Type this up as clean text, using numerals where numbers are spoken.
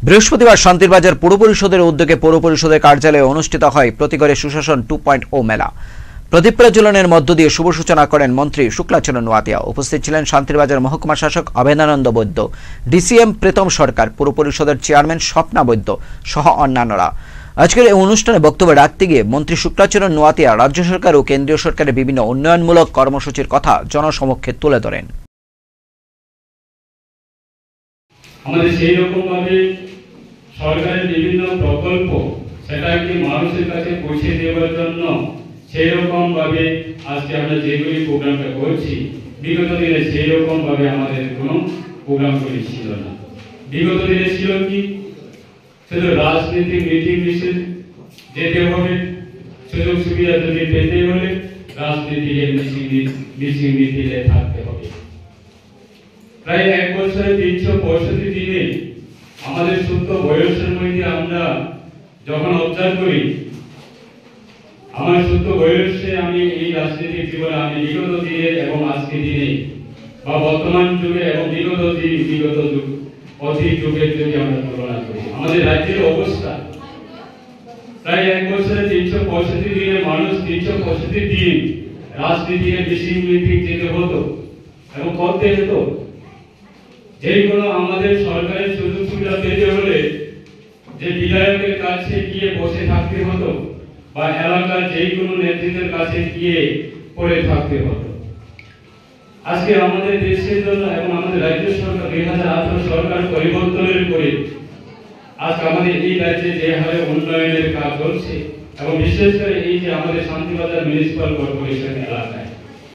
বৃহস্পতিবার শান্তিরবাজার পৌর পরিষদের উদ্যোগে পৌর পরিষদের কার্যালয়ে অনুষ্ঠিত হয় প্রতিঘরে সুশাসন 2.0 মেলা। প্রদীপ প্রজ্বলনের মধ্য দিয়ে শুভ সূচনা করেন মন্ত্রী শুক্লাচরণ নোয়াতিয়া। উপস্থিত ছিলেন শান্তিরবাজার মহকুমা শাসক অভেদানন্দ বৈদ্য, ডিসিএম প্রীতম সরকার, পৌর পরিষদের চেয়ারম্যান স্বপ্না বৈদ্য সহ অন্যান্যরা। আজকের এই অনুষ্ঠানে বক্তব্য রাখতে গিয়ে মন্ত্রী শুক্লাচরণ নোয়াতিয়া রাজ্য সরকার ও কেন্দ্রীয় সরকারের বিভিন্ন উন্নয়নমূলক কর্মসূচির কথা জনসমক্ষে তুলে ধরেন। আমাদের সেই রকম ভাবে সরকারের বিভিন্ন প্রকল্প সেটাকে মানুষের কাছে পৌঁছে দেওয়ার জন্য সেই রকম ভাবে আজকে আমরা যেগুলি প্রোগ্রামটা করছি, বিগত দিনে সেই রকম ভাবে আমাদের কোনো প্রোগ্রামগুলি ছিল না। বিগত দিনে ছিল কি, শুধু রাজনীতিক মিটিং মিছিল যেতে হবে, সুযোগ সুবিধা যদি পেতে হলে রাজনীতির মিটিং মিছিলে থাকতে হবে। প্রায় 1 বছরে 365 দিনে আমাদের সুস্থ বয়সের মধ্যে আমরা যখন অবজার্ভ করি, আমার সুস্থ বয়সে আমি এই রাজনৈতিক জীবনে আমি বিগত দিনের এবং আজকের দিনে বা বর্তমান যুগে এবং বিগত যুগ অতীত যুগের যদি আমরা তুলনা করি, আমাদের রাজ্যের অবস্থা প্রায় 1 বছরে 365 দিনে মানুষ 365 দিন রাজনীতির মিটিং যেতে হতো এবং করতে হতো। যেগুলো আমাদের সরকারের সুযোগ সুবিধা পেতে হলে যে বিধায়কের কাছে গিয়ে বসে থাকতে হতো বা এলাকার যে কোনো নেতৃত্বের কাছে গিয়ে পড়ে থাকতে হতো। আজকে আমাদের দেশের জন্য এবং আমাদের রাজ্য সরকার 2018 সরকার পরিবর্তনের পরে আজকে আমাদের এই রাজ্যে যে হারে উন্নয়নের কাজ চলছে এবং বিশেষ করে এই যে আমাদের শান্তিবাজার মিউনিসিপাল কর্পোরেশন এলাকায়